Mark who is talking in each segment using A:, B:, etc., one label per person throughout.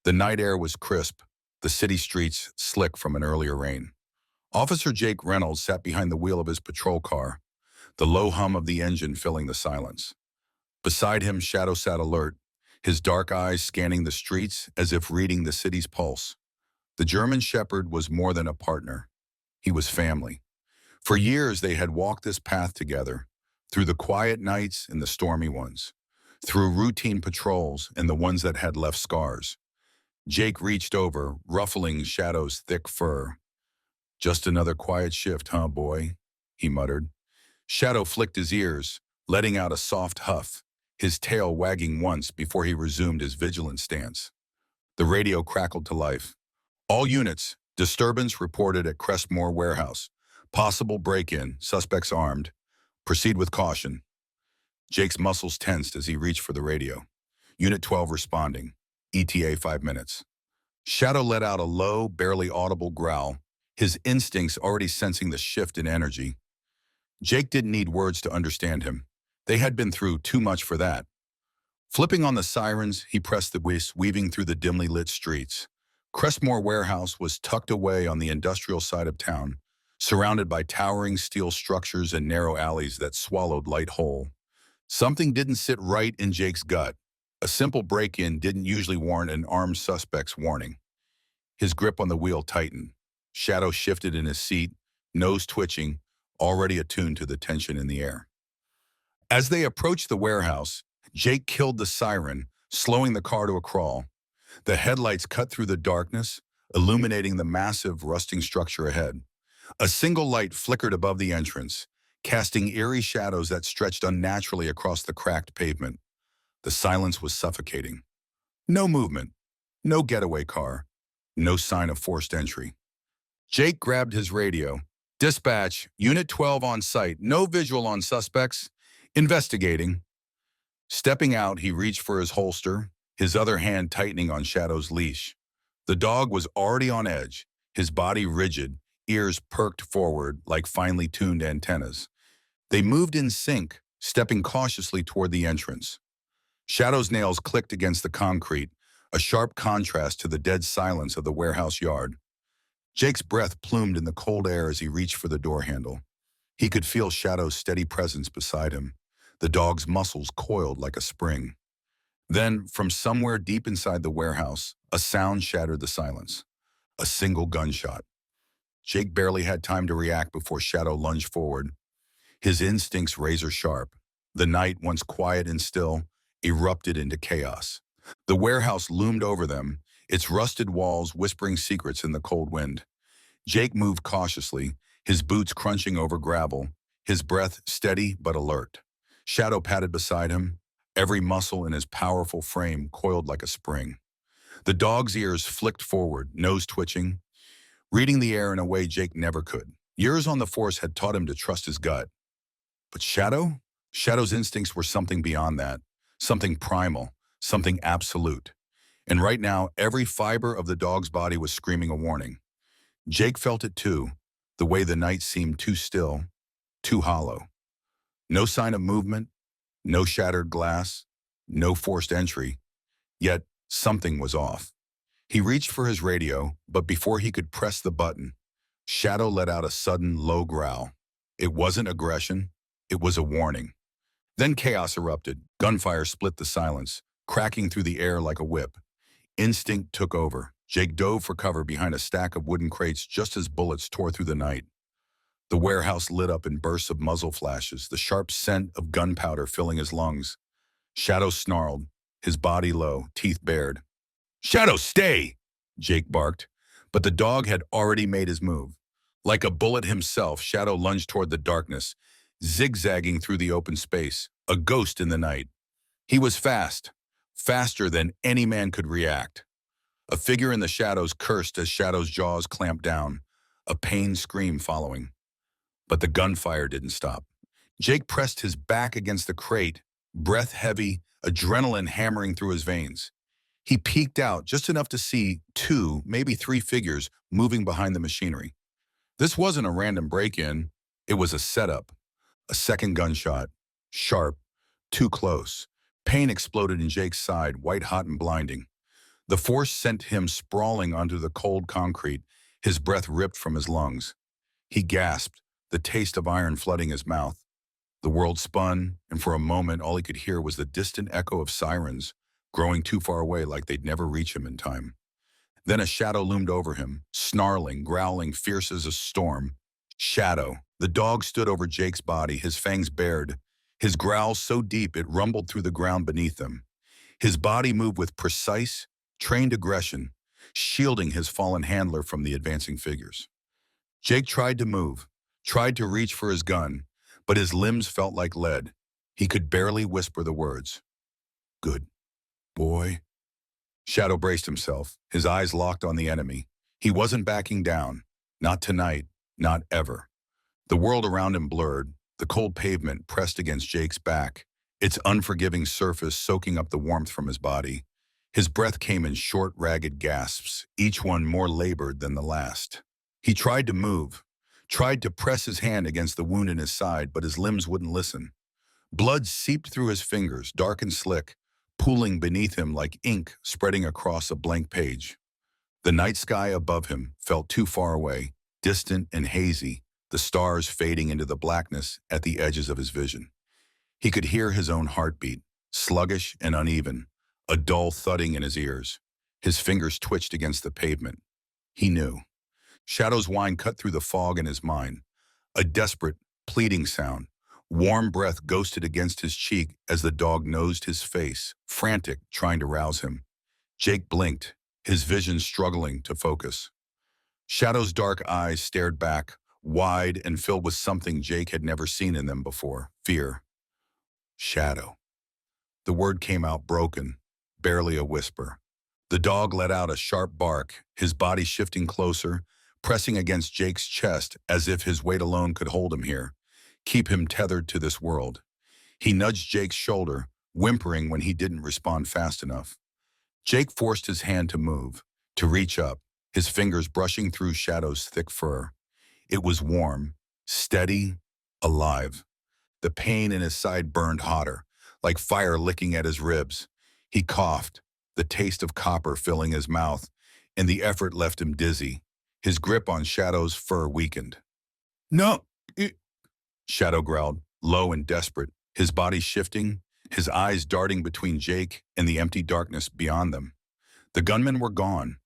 A: The night air was crisp, the city streets slick from an earlier rain. Officer Jake Reynolds sat behind the wheel of his patrol car, the low hum of the engine filling the silence. Beside him, Shadow sat alert, his dark eyes scanning the streets as if reading the city's pulse. The German Shepherd was more than a partner. He was family. For years, they had walked this path together, through the quiet nights and the stormy ones, through routine patrols and the ones that had left scars. Jake reached over, ruffling Shadow's thick fur. "Just another quiet shift, huh, boy?" he muttered. Shadow flicked his ears, letting out a soft huff, his tail wagging once before he resumed his vigilant stance. The radio crackled to life. "All units, disturbance reported at Crestmore Warehouse. Possible break-in, suspects armed. Proceed with caution." Jake's muscles tensed as he reached for the radio. "Unit 12 responding. ETA 5 minutes." Shadow let out a low, barely audible growl, his instincts already sensing the shift in energy. Jake didn't need words to understand him. They had been through too much for that. Flipping on the sirens, he pressed the whisk, weaving through the dimly lit streets. Crestmore Warehouse was tucked away on the industrial side of town, surrounded by towering steel structures and narrow alleys that swallowed light whole. Something didn't sit right in Jake's gut. A simple break-in didn't usually warrant an armed suspect's warning. His grip on the wheel tightened. Shadow shifted in his seat, nose twitching, already attuned to the tension in the air. As they approached the warehouse, Jake killed the siren, slowing the car to a crawl. The headlights cut through the darkness, illuminating the massive, rusting structure ahead. A single light flickered above the entrance, casting eerie shadows that stretched unnaturally across the cracked pavement. The silence was suffocating. No movement, no getaway car, no sign of forced entry. Jake grabbed his radio. "Dispatch, Unit 12 on site, no visual on suspects. Investigating." Stepping out, he reached for his holster, his other hand tightening on Shadow's leash. The dog was already on edge, his body rigid, ears perked forward like finely tuned antennas. They moved in sync, stepping cautiously toward the entrance. Shadow's nails clicked against the concrete, a sharp contrast to the dead silence of the warehouse yard. Jake's breath plumed in the cold air as he reached for the door handle. He could feel Shadow's steady presence beside him, the dog's muscles coiled like a spring. Then, from somewhere deep inside the warehouse, a sound shattered the silence. A single gunshot. Jake barely had time to react before Shadow lunged forward, his instincts razor sharp. The night, once quiet and still, erupted into chaos. The warehouse loomed over them, its rusted walls whispering secrets in the cold wind. Jake moved cautiously, his boots crunching over gravel, his breath steady but alert. Shadow padded beside him, every muscle in his powerful frame coiled like a spring. The dog's ears flicked forward, nose twitching, reading the air in a way Jake never could. Years on the force had taught him to trust his gut. But Shadow? Shadow's instincts were something beyond that, something primal, something absolute. And right now, every fiber of the dog's body was screaming a warning. Jake felt it too, the way the night seemed too still, too hollow. No sign of movement, no shattered glass, no forced entry. Yet, something was off. He reached for his radio, but before he could press the button, Shadow let out a sudden, low growl. It wasn't aggression, it was a warning. Then chaos erupted. Gunfire split the silence, cracking through the air like a whip. Instinct took over. Jake dove for cover behind a stack of wooden crates just as bullets tore through the night. The warehouse lit up in bursts of muzzle flashes, the sharp scent of gunpowder filling his lungs. Shadow snarled, his body low, teeth bared. "Shadow, stay!" Jake barked, but the dog had already made his move. Like a bullet himself, Shadow lunged toward the darkness, zigzagging through the open space, a ghost in the night. He was fast, faster than any man could react. A figure in the shadows cursed as Shadow's jaws clamped down, a pained scream following. But the gunfire didn't stop. Jake pressed his back against the crate, breath heavy, adrenaline hammering through his veins. He peeked out just enough to see 2, maybe 3 figures moving behind the machinery. This wasn't a random break-in, it was a setup. A second gunshot, sharp, too close. Pain exploded in Jake's side, white-hot and blinding. The force sent him sprawling onto the cold concrete, his breath ripped from his lungs. He gasped, the taste of iron flooding his mouth. The world spun, and for a moment all he could hear was the distant echo of sirens, growing too far away like they'd never reach him in time. Then a shadow loomed over him, snarling, growling, fierce as a storm. Shadow. The dog stood over Jake's body, his fangs bared, his growl so deep it rumbled through the ground beneath them. His body moved with precise, trained aggression, shielding his fallen handler from the advancing figures. Jake tried to move, tried to reach for his gun, but his limbs felt like lead. He could barely whisper the words. Good boy. Shadow braced himself, his eyes locked on the enemy. He wasn't backing down. Not tonight, not ever. The world around him blurred, the cold pavement pressed against Jake's back, its unforgiving surface soaking up the warmth from his body. His breath came in short, ragged gasps, each one more labored than the last. He tried to move, tried to press his hand against the wound in his side, but his limbs wouldn't listen. Blood seeped through his fingers, dark and slick, pooling beneath him like ink spreading across a blank page. The night sky above him felt too far away, distant and hazy, the stars fading into the blackness at the edges of his vision. He could hear his own heartbeat, sluggish and uneven, a dull thudding in his ears. His fingers twitched against the pavement. He knew. Shadow's whine cut through the fog in his mind, a desperate, pleading sound. Warm breath ghosted against his cheek as the dog nosed his face, frantic, trying to rouse him. Jake blinked, his vision struggling to focus. Shadow's dark eyes stared back, wide and filled with something Jake had never seen in them before, fear. Shadow. The word came out broken, barely a whisper. The dog let out a sharp bark, his body shifting closer, pressing against Jake's chest as if his weight alone could hold him here, keep him tethered to this world. He nudged Jake's shoulder, whimpering when he didn't respond fast enough. Jake forced his hand to move, to reach up, his fingers brushing through Shadow's thick fur. It was warm, steady, alive. The pain in his side burned hotter, like fire licking at his ribs. He coughed, the taste of copper filling his mouth, and the effort left him dizzy. His grip on Shadow's fur weakened. No! Shadow growled, low and desperate, his body shifting, his eyes darting between Jake and the empty darkness beyond them. The gunmen were gone.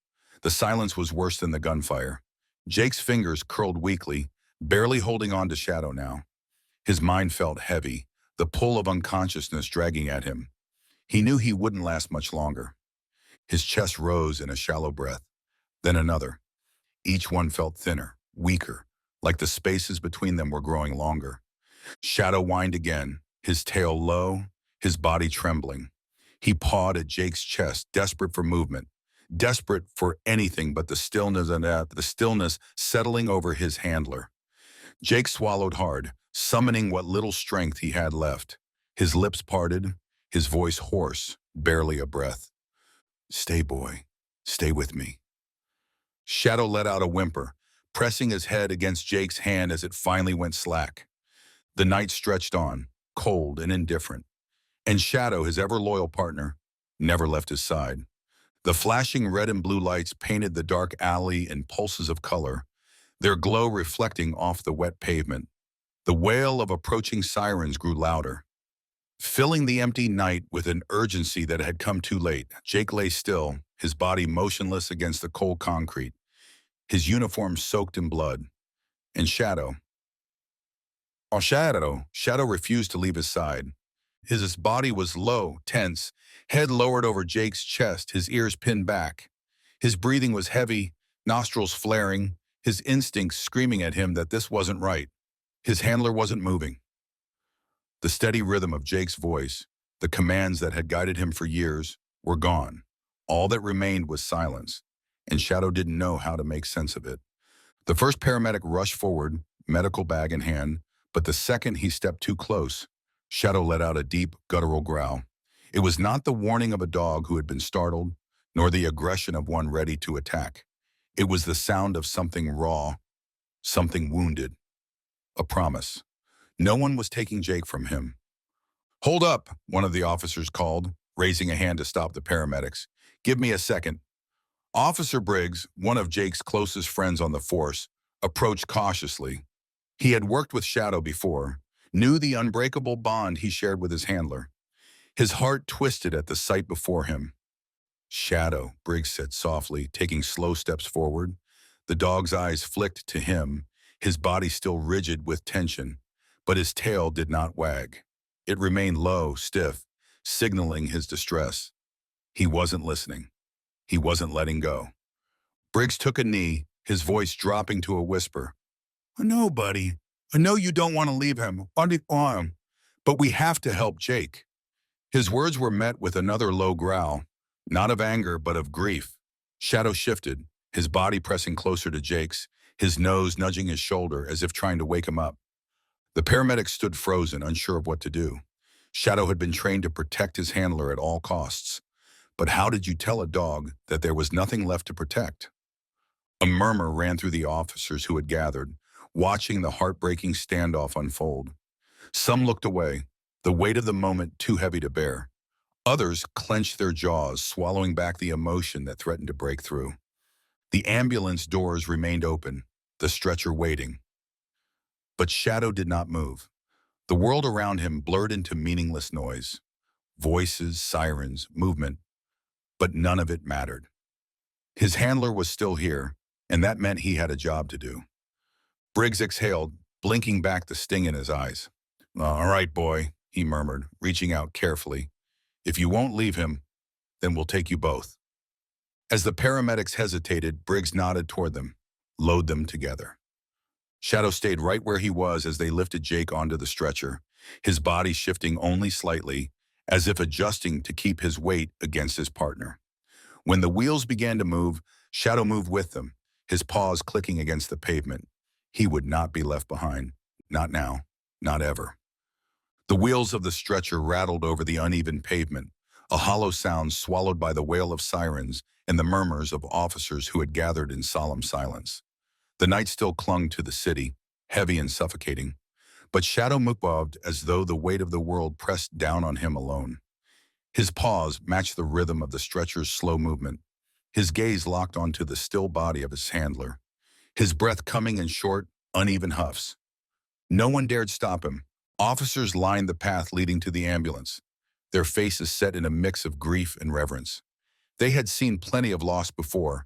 A: The silence was worse than the gunfire. Jake's fingers curled weakly, barely holding on to Shadow now. His mind felt heavy, the pull of unconsciousness dragging at him. He knew he wouldn't last much longer. His chest rose in a shallow breath, then another. Each one felt thinner, weaker, like the spaces between them were growing longer. Shadow whined again, his tail low, his body trembling. He pawed at Jake's chest, desperate for movement, desperate for anything but the stillness settling over his handler. Jake swallowed hard, summoning what little strength he had left. His lips parted, his voice hoarse, barely a breath. Stay, boy. Stay with me. Shadow let out a whimper, pressing his head against Jake's hand as it finally went slack. The night stretched on, cold and indifferent, and Shadow, his ever-loyal partner, never left his side. The flashing red and blue lights painted the dark alley in pulses of color, their glow reflecting off the wet pavement. The wail of approaching sirens grew louder, filling the empty night with an urgency that had come too late. Jake lay still, his body motionless against the cold concrete, his uniform soaked in blood. And Shadow refused to leave his side. His body was low, tense, head lowered over Jake's chest, his ears pinned back. His breathing was heavy, nostrils flaring, his instincts screaming at him that this wasn't right. His handler wasn't moving. The steady rhythm of Jake's voice, the commands that had guided him for years, were gone. All that remained was silence, and Shadow didn't know how to make sense of it. The first paramedic rushed forward, medical bag in hand, but the second he stepped too close, Shadow let out a deep, guttural growl. It was not the warning of a dog who had been startled, nor the aggression of one ready to attack. It was the sound of something raw, something wounded. A promise. No one was taking Jake from him. Hold up, one of the officers called, raising a hand to stop the paramedics. Give me a second. Officer Briggs, one of Jake's closest friends on the force, approached cautiously. He had worked with Shadow before, knew the unbreakable bond he shared with his handler. His heart twisted at the sight before him. Shadow, Briggs said softly, taking slow steps forward. The dog's eyes flicked to him, his body still rigid with tension, but his tail did not wag. It remained low, stiff, signaling his distress. He wasn't listening. He wasn't letting go. Briggs took a knee, his voice dropping to a whisper. I know, buddy. I know you don't want to leave him, but we have to help Jake. His words were met with another low growl, not of anger, but of grief. Shadow shifted, his body pressing closer to Jake's, his nose nudging his shoulder as if trying to wake him up. The paramedic stood frozen, unsure of what to do. Shadow had been trained to protect his handler at all costs. But how did you tell a dog that there was nothing left to protect? A murmur ran through the officers who had gathered, watching the heartbreaking standoff unfold. Some looked away, the weight of the moment too heavy to bear. Others clenched their jaws, swallowing back the emotion that threatened to break through. The ambulance doors remained open, the stretcher waiting. But Shadow did not move. The world around him blurred into meaningless noise. Voices, sirens, movement, but none of it mattered. His handler was still here, and that meant he had a job to do. Briggs exhaled, blinking back the sting in his eyes. All right, boy, he murmured, reaching out carefully. If you won't leave him, then we'll take you both. As the paramedics hesitated, Briggs nodded toward them. Load them together. Shadow stayed right where he was as they lifted Jake onto the stretcher, his body shifting only slightly, as if adjusting to keep his weight against his partner. When the wheels began to move, Shadow moved with them, his paws clicking against the pavement. He would not be left behind. Not now. Not ever. The wheels of the stretcher rattled over the uneven pavement, a hollow sound swallowed by the wail of sirens and the murmurs of officers who had gathered in solemn silence. The night still clung to the city, heavy and suffocating, but Shadow moved as though the weight of the world pressed down on him alone. His paws matched the rhythm of the stretcher's slow movement, his gaze locked onto the still body of his handler, his breath coming in short, uneven huffs. No one dared stop him. Officers lined the path leading to the ambulance, their faces set in a mix of grief and reverence. They had seen plenty of loss before,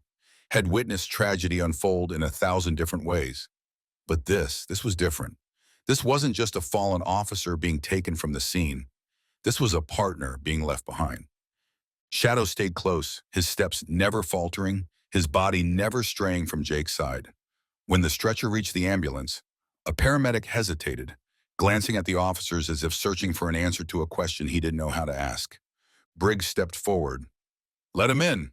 A: had witnessed tragedy unfold in 1,000 different ways. But this was different. This wasn't just a fallen officer being taken from the scene. This was a partner being left behind. Shadow stayed close, his steps never faltering, his body never straying from Jake's side. When the stretcher reached the ambulance, a paramedic hesitated, glancing at the officers as if searching for an answer to a question he didn't know how to ask. Briggs stepped forward. Let him in.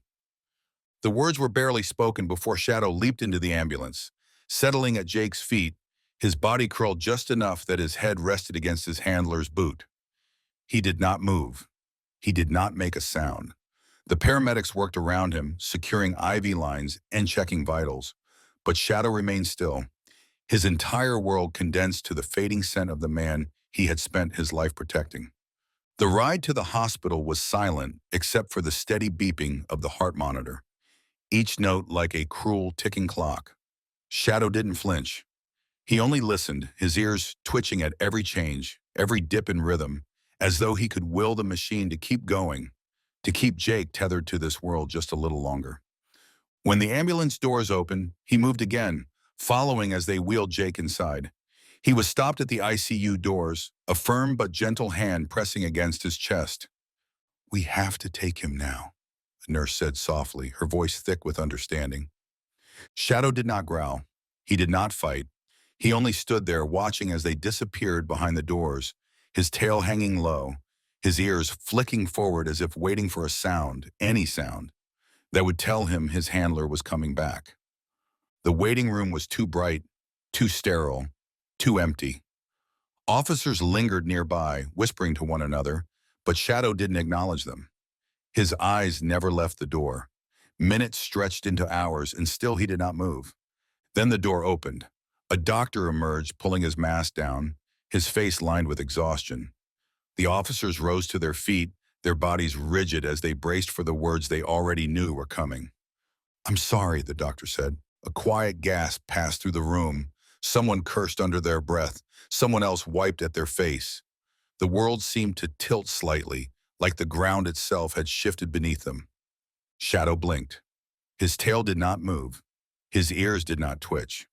A: The words were barely spoken before Shadow leaped into the ambulance. Settling at Jake's feet, his body curled just enough that his head rested against his handler's boot. He did not move. He did not make a sound. The paramedics worked around him, securing IV lines and checking vitals. But Shadow remained still, his entire world condensed to the fading scent of the man he had spent his life protecting. The ride to the hospital was silent except for the steady beeping of the heart monitor, each note like a cruel ticking clock. Shadow didn't flinch. He only listened, his ears twitching at every change, every dip in rhythm, as though he could will the machine to keep going, to keep Jake tethered to this world just a little longer. When the ambulance doors opened, he moved again, following as they wheeled Jake inside. He was stopped at the ICU doors, a firm but gentle hand pressing against his chest. We have to take him now, the nurse said softly, her voice thick with understanding. Shadow did not growl. He did not fight. He only stood there watching as they disappeared behind the doors, his tail hanging low, his ears flicking forward as if waiting for a sound, any sound, that would tell him his handler was coming back. The waiting room was too bright, too sterile, too empty. Officers lingered nearby, whispering to one another, but Shadow didn't acknowledge them. His eyes never left the door. Minutes stretched into hours, and still he did not move. Then the door opened. A doctor emerged, pulling his mask down, his face lined with exhaustion. The officers rose to their feet, their bodies rigid as they braced for the words they already knew were coming. "I'm sorry," the doctor said. A quiet gasp passed through the room. Someone cursed under their breath. Someone else wiped at their face. The world seemed to tilt slightly, like the ground itself had shifted beneath them. Shadow blinked. His tail did not move. His ears did not twitch.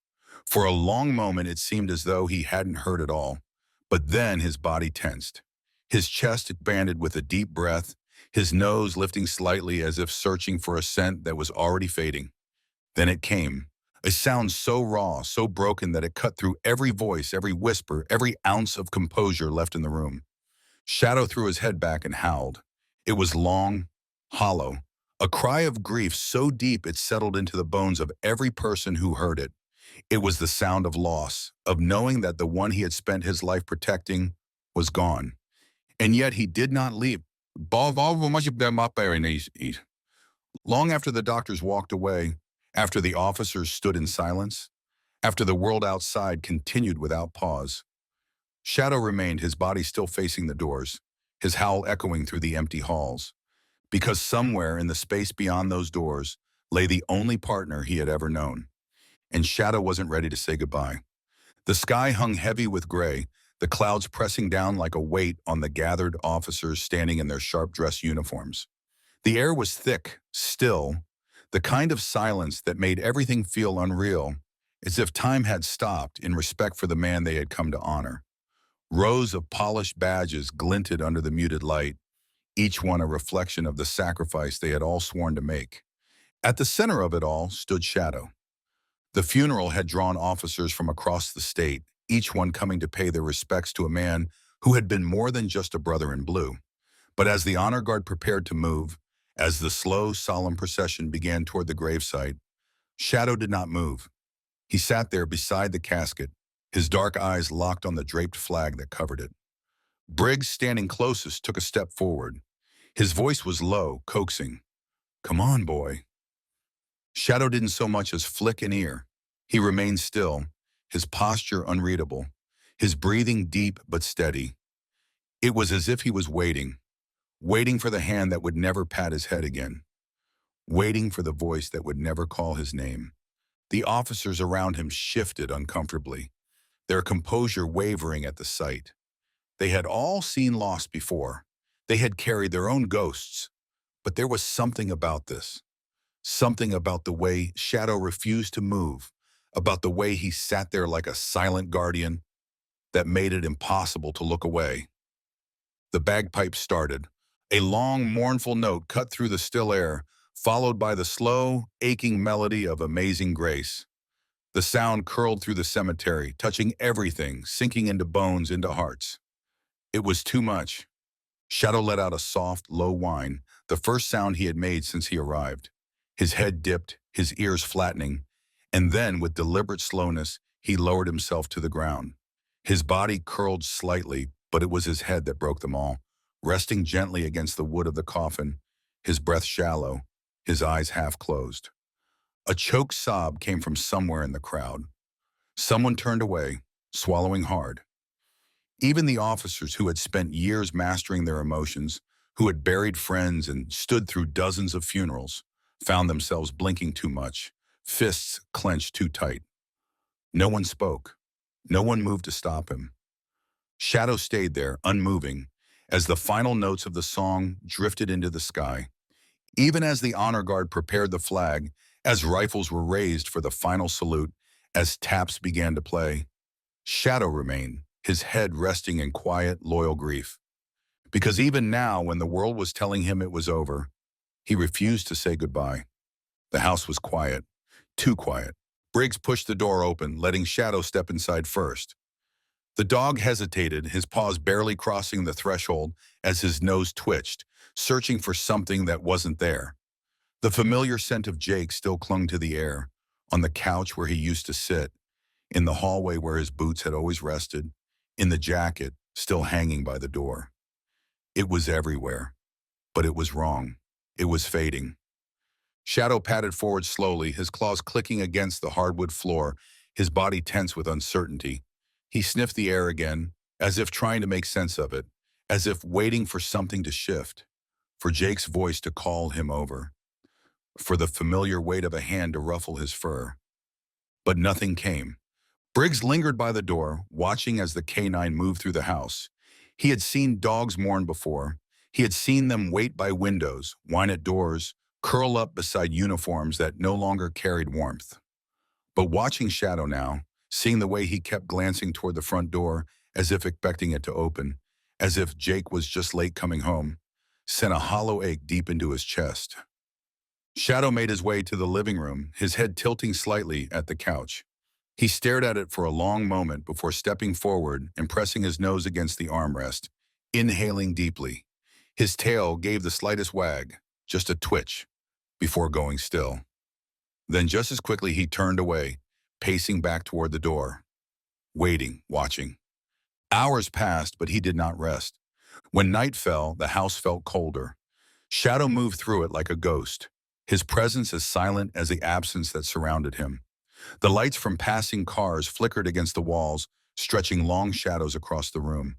A: For a long moment, it seemed as though he hadn't heard at all. But then his body tensed. His chest expanded with a deep breath, his nose lifting slightly as if searching for a scent that was already fading. Then it came. A sound so raw, so broken that it cut through every voice, every whisper, every ounce of composure left in the room. Shadow threw his head back and howled. It was long, hollow, a cry of grief so deep it settled into the bones of every person who heard it. It was the sound of loss, of knowing that the one he had spent his life protecting was gone. And yet he did not leave. Long after the doctors walked away, after the officers stood in silence, after the world outside continued without pause, Shadow remained, his body still facing the doors, his howl echoing through the empty halls. Because somewhere in the space beyond those doors lay the only partner he had ever known. And Shadow wasn't ready to say goodbye. The sky hung heavy with gray, the clouds pressing down like a weight on the gathered officers standing in their sharp-dressed uniforms. The air was thick, still, the kind of silence that made everything feel unreal, as if time had stopped in respect for the man they had come to honor. Rows of polished badges glinted under the muted light, each one a reflection of the sacrifice they had all sworn to make. At the center of it all stood Shadow. The funeral had drawn officers from across the state, each one coming to pay their respects to a man who had been more than just a brother in blue. But as the honor guard prepared to move, as the slow, solemn procession began toward the gravesite, Shadow did not move. He sat there beside the casket, his dark eyes locked on the draped flag that covered it. Briggs, standing closest, took a step forward. His voice was low, coaxing. "Come on, boy." Shadow didn't so much as flick an ear. He remained still, his posture unreadable, his breathing deep but steady. It was as if he was waiting, waiting for the hand that would never pat his head again, waiting for the voice that would never call his name. The officers around him shifted uncomfortably, their composure wavering at the sight. They had all seen loss before. They had carried their own ghosts. But there was something about this. Something about the way Shadow refused to move, about the way he sat there like a silent guardian, that made it impossible to look away. The bagpipes started. A long, mournful note cut through the still air, followed by the slow, aching melody of Amazing Grace. The sound curled through the cemetery, touching everything, sinking into bones, into hearts. It was too much. Shadow let out a soft, low whine, the first sound he had made since he arrived. His head dipped, his ears flattening, and then, with deliberate slowness, he lowered himself to the ground. His body curled slightly, but it was his head that broke them all, resting gently against the wood of the coffin, his breath shallow, his eyes half closed. A choked sob came from somewhere in the crowd. Someone turned away, swallowing hard. Even the officers who had spent years mastering their emotions, who had buried friends and stood through dozens of funerals, found themselves blinking too much, fists clenched too tight. No one spoke. No one moved to stop him. Shadow stayed there, unmoving, as the final notes of the song drifted into the sky. Even as the honor guard prepared the flag, as rifles were raised for the final salute, as taps began to play, Shadow remained, his head resting in quiet, loyal grief. Because even now, when the world was telling him it was over, he refused to say goodbye. The house was quiet, too quiet. Briggs pushed the door open, letting Shadow step inside first. The dog hesitated, his paws barely crossing the threshold as his nose twitched, searching for something that wasn't there. The familiar scent of Jake still clung to the air, on the couch where he used to sit, in the hallway where his boots had always rested, in the jacket still hanging by the door. It was everywhere, but it was wrong. It was fading. Shadow padded forward slowly, his claws clicking against the hardwood floor, his body tense with uncertainty. He sniffed the air again, as if trying to make sense of it, as if waiting for something to shift. for Jake's voice to call him over, for the familiar weight of a hand to ruffle his fur. But nothing came. Briggs lingered by the door, watching as the canine moved through the house. He had seen dogs mourn before. He had seen them wait by windows, whine at doors, curl up beside uniforms that no longer carried warmth. But watching Shadow now, seeing the way he kept glancing toward the front door, as if expecting it to open, as if Jake was just late coming home, sent a hollow ache deep into his chest. Shadow made his way to the living room, his head tilting slightly at the couch. He stared at it for a long moment before stepping forward and pressing his nose against the armrest, inhaling deeply. His tail gave the slightest wag, just a twitch, before going still. Then just as quickly he turned away, pacing back toward the door, waiting, watching. Hours passed, but he did not rest. When night fell, the house felt colder. Shadow moved through it like a ghost, his presence as silent as the absence that surrounded him. The lights from passing cars flickered against the walls, stretching long shadows across the room.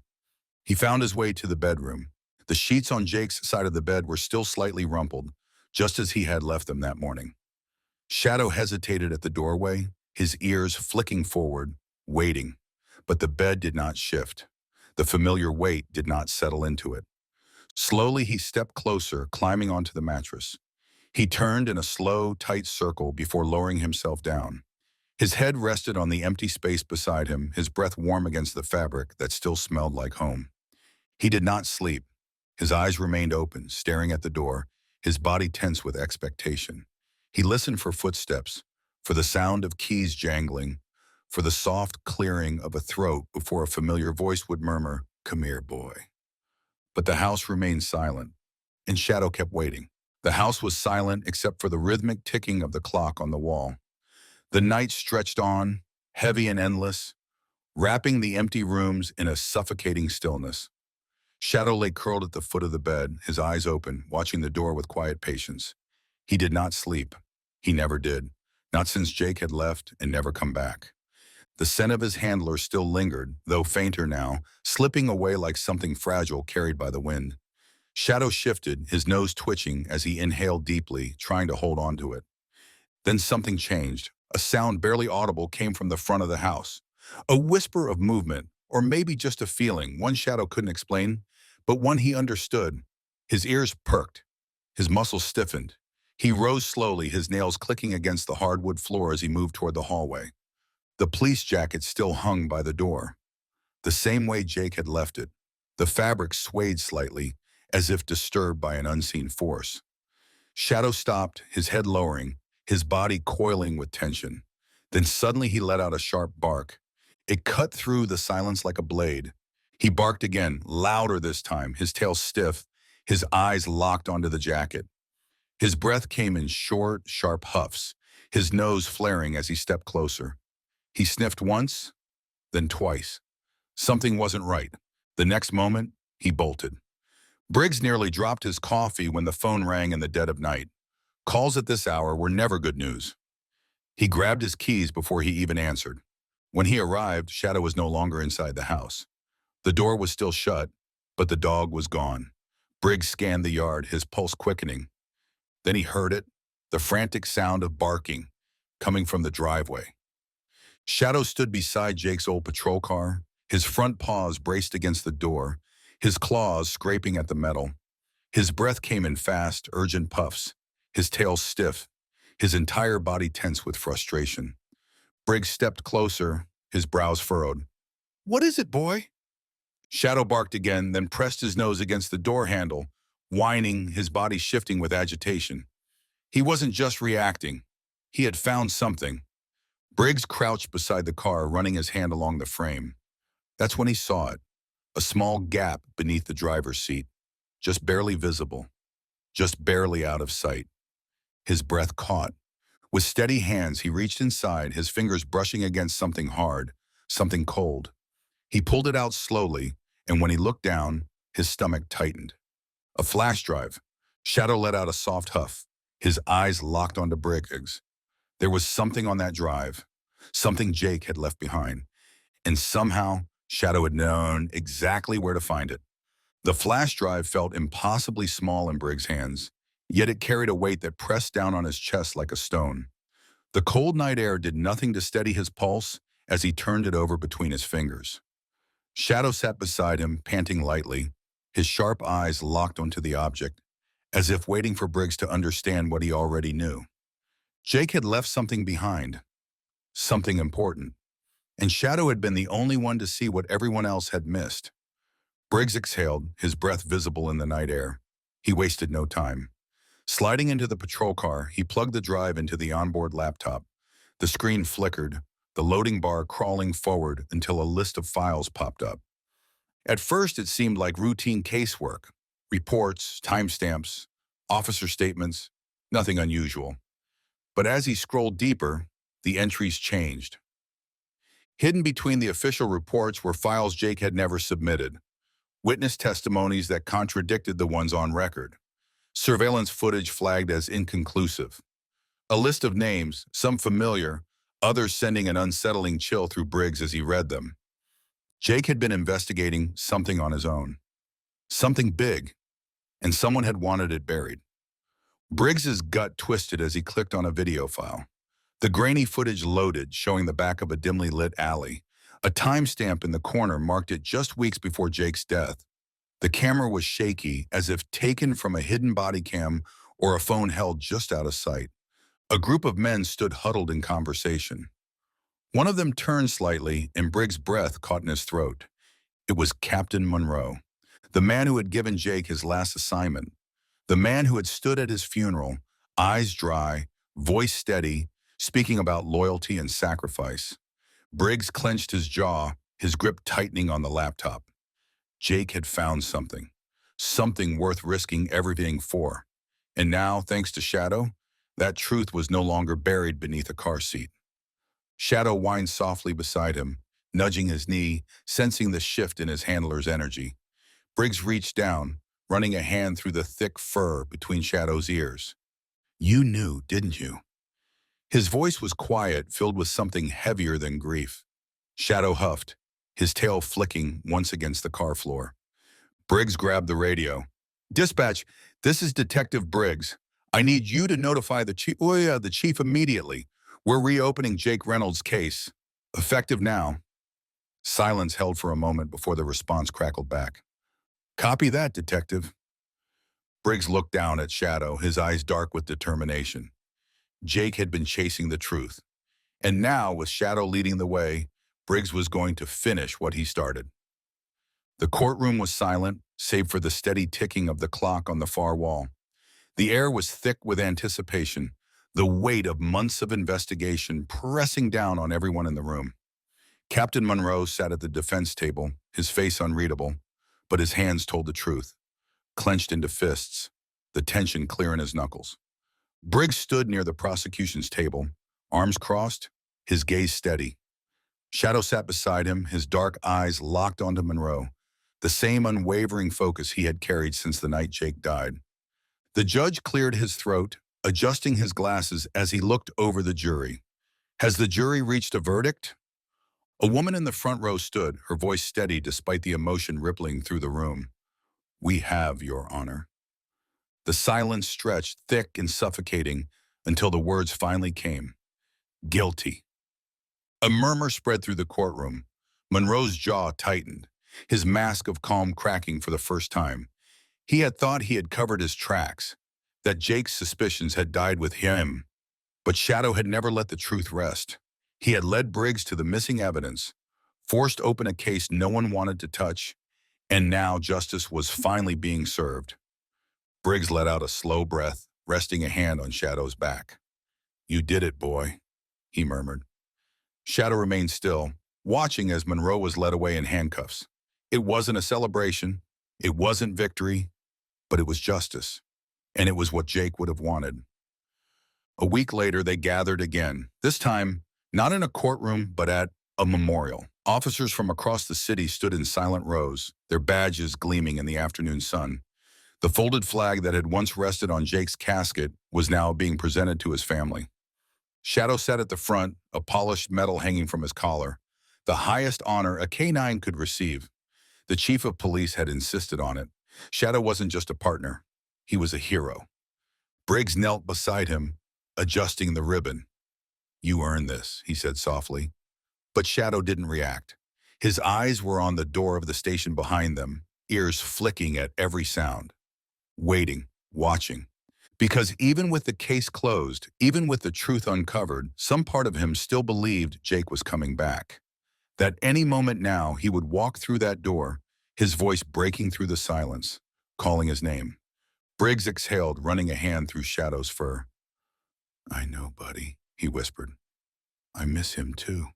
A: He found his way to the bedroom. The sheets on Jake's side of the bed were still slightly rumpled, just as he had left them that morning. Shadow hesitated at the doorway, his ears flicking forward, waiting. But the bed did not shift. The familiar weight did not settle into it. Slowly he stepped closer, climbing onto the mattress. He turned in a slow, tight circle before lowering himself down. His head rested on the empty space beside him, his breath warm against the fabric that still smelled like home. He did not sleep. His eyes remained open, staring at the door, his body tense with expectation. He listened for footsteps, for the sound of keys jangling, for the soft clearing of a throat before a familiar voice would murmur, "Come here, boy." But the house remained silent, and Shadow kept waiting. The house was silent except for the rhythmic ticking of the clock on the wall. The night stretched on, heavy and endless, wrapping the empty rooms in a suffocating stillness. Shadow lay curled at the foot of the bed, his eyes open, watching the door with quiet patience. He did not sleep. He never did, not since Jake had left and never come back. The scent of his handler still lingered, though fainter now, slipping away like something fragile carried by the wind. Shadow shifted, his nose twitching as he inhaled deeply, trying to hold on to it. Then something changed. A sound barely audible came from the front of the house. A whisper of movement, or maybe just a feeling, one Shadow couldn't explain, but one he understood. His ears perked. His muscles stiffened. He rose slowly, his nails clicking against the hardwood floor as he moved toward the hallway. The police jacket still hung by the door, the same way Jake had left it. The fabric swayed slightly, as if disturbed by an unseen force. Shadow stopped, his head lowering, his body coiling with tension. Then suddenly he let out a sharp bark. It cut through the silence like a blade. He barked again, louder this time, his tail stiff, his eyes locked onto the jacket. His breath came in short, sharp huffs, his nose flaring as he stepped closer. He sniffed once, then twice. Something wasn't right. The next moment, he bolted. Briggs nearly dropped his coffee when the phone rang in the dead of night. Calls at this hour were never good news. He grabbed his keys before he even answered. When he arrived, Shadow was no longer inside the house. The door was still shut, but the dog was gone. Briggs scanned the yard, his pulse quickening. Then he heard it, the frantic sound of barking, coming from the driveway. Shadow stood beside Jake's old patrol car, his front paws braced against the door, his claws scraping at the metal. His breath came in fast, urgent puffs, his tail stiff, his entire body tense with frustration. Briggs stepped closer, his brows furrowed. "What is it, boy?" Shadow barked again, then pressed his nose against the door handle, whining, his body shifting with agitation. He wasn't just reacting. He had found something. Briggs crouched beside the car, running his hand along the frame. That's when he saw it, a small gap beneath the driver's seat, just barely visible, just barely out of sight. His breath caught. With steady hands, he reached inside, his fingers brushing against something hard, something cold. He pulled it out slowly, and when he looked down, his stomach tightened. A flash drive. Shadow let out a soft huff, his eyes locked onto Briggs. There was something on that drive, something Jake had left behind, and somehow Shadow had known exactly where to find it. The flash drive felt impossibly small in Briggs' hands, yet it carried a weight that pressed down on his chest like a stone. The cold night air did nothing to steady his pulse as he turned it over between his fingers. Shadow sat beside him, panting lightly, his sharp eyes locked onto the object, as if waiting for Briggs to understand what he already knew. Jake had left something behind, something important, and Shadow had been the only one to see what everyone else had missed. Briggs exhaled, his breath visible in the night air. He wasted no time. Sliding into the patrol car, he plugged the drive into the onboard laptop. The screen flickered, the loading bar crawling forward until a list of files popped up. At first, it seemed like routine casework. Reports, timestamps, officer statements, nothing unusual. But as he scrolled deeper, the entries changed. Hidden between the official reports were files Jake had never submitted, witness testimonies that contradicted the ones on record, surveillance footage flagged as inconclusive, a list of names, some familiar, others sending an unsettling chill through Briggs as he read them. Jake had been investigating something on his own, something big, and someone had wanted it buried. Briggs's gut twisted as he clicked on a video file. The grainy footage loaded, showing the back of a dimly lit alley. A timestamp in the corner marked it just weeks before Jake's death. The camera was shaky, as if taken from a hidden body cam or a phone held just out of sight. A group of men stood huddled in conversation. One of them turned slightly, and Briggs' breath caught in his throat. It was Captain Monroe, the man who had given Jake his last assignment, the man who had stood at his funeral, eyes dry, voice steady, speaking about loyalty and sacrifice. Briggs clenched his jaw, his grip tightening on the laptop. Jake had found something, something worth risking everything for. And now, thanks to Shadow, that truth was no longer buried beneath a car seat. Shadow whined softly beside him, nudging his knee, sensing the shift in his handler's energy. Briggs reached down, running a hand through the thick fur between Shadow's ears. "You knew, didn't you?" His voice was quiet, filled with something heavier than grief. Shadow huffed, his tail flicking once against the car floor. Briggs grabbed the radio. "Dispatch, this is Detective Briggs. I need you to notify the chief. The chief immediately. We're reopening Jake Reynolds' case. Effective now." Silence held for a moment before the response crackled back. "Copy that, Detective." Briggs looked down at Shadow, his eyes dark with determination. Jake had been chasing the truth. And now, with Shadow leading the way, Briggs was going to finish what he started. The courtroom was silent, save for the steady ticking of the clock on the far wall. The air was thick with anticipation, the weight of months of investigation pressing down on everyone in the room. Captain Monroe sat at the defense table, his face unreadable, but his hands told the truth, clenched into fists, the tension clear in his knuckles. Briggs stood near the prosecution's table, arms crossed, his gaze steady. Shadow sat beside him, his dark eyes locked onto Monroe, the same unwavering focus he had carried since the night Jake died. The judge cleared his throat, adjusting his glasses as he looked over the jury. "Has the jury reached a verdict?" A woman in the front row stood, her voice steady despite the emotion rippling through the room. "We have, Your Honor." The silence stretched, thick and suffocating, until the words finally came. "Guilty." A murmur spread through the courtroom. Monroe's jaw tightened, his mask of calm cracking for the first time. He had thought he had covered his tracks, that Jake's suspicions had died with him. But Shadow had never let the truth rest. He had led Briggs to the missing evidence, forced open a case no one wanted to touch, and now justice was finally being served. Briggs let out a slow breath, resting a hand on Shadow's back. "You did it, boy," he murmured. Shadow remained still, watching as Monroe was led away in handcuffs. It wasn't a celebration, it wasn't victory, but it was justice, and it was what Jake would have wanted. A week later, they gathered again, this time not in a courtroom, but at a memorial. Officers from across the city stood in silent rows, their badges gleaming in the afternoon sun. The folded flag that had once rested on Jake's casket was now being presented to his family. Shadow sat at the front, a polished medal hanging from his collar, the highest honor a K-9 could receive. The chief of police had insisted on it. Shadow wasn't just a partner. He was a hero. Briggs knelt beside him, adjusting the ribbon. "You earned this," he said softly. But Shadow didn't react. His eyes were on the door of the station behind them, ears flicking at every sound. Waiting, watching. Because even with the case closed, even with the truth uncovered, some part of him still believed Jake was coming back. That any moment now he would walk through that door, his voice breaking through the silence, calling his name. Briggs exhaled, running a hand through Shadow's fur. "I know, buddy," he whispered. "I miss him too."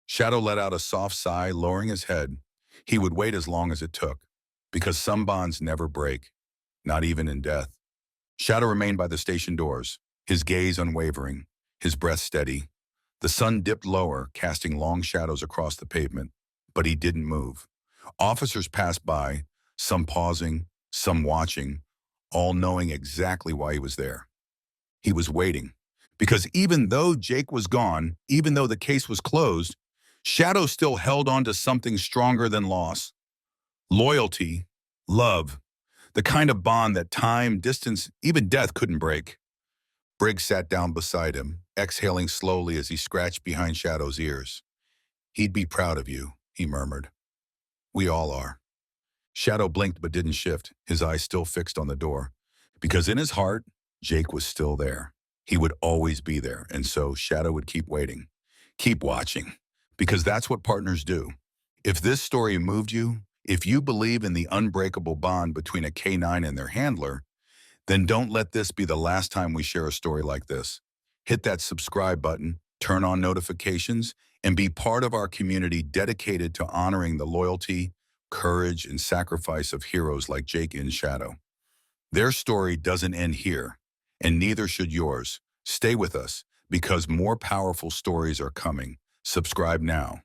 A: Shadow let out a soft sigh, lowering his head. He would wait as long as it took, because some bonds never break, not even in death. Shadow remained by the station doors, his gaze unwavering, his breath steady. The sun dipped lower, casting long shadows across the pavement, but he didn't move. Officers passed by, some pausing, some watching, all knowing exactly why he was there. He was waiting, because even though Jake was gone, even though the case was closed, Shadow still held on to something stronger than loss. Loyalty, love, the kind of bond that time, distance, even death couldn't break. Briggs sat down beside him, exhaling slowly as he scratched behind Shadow's ears. "He'd be proud of you," he murmured. "We all are." Shadow blinked but didn't shift, his eyes still fixed on the door. Because in his heart, Jake was still there. He would always be there, and so Shadow would keep waiting, keep watching, because that's what partners do. If this story moved you, if you believe in the unbreakable bond between a canine and their handler, then don't let this be the last time we share a story like this. Hit that subscribe button, turn on notifications, and be part of our community dedicated to honoring the loyalty, courage, and sacrifice of heroes like Jake in Shadow. Their story doesn't end here, and neither should yours. Stay with us, because more powerful stories are coming. Subscribe now.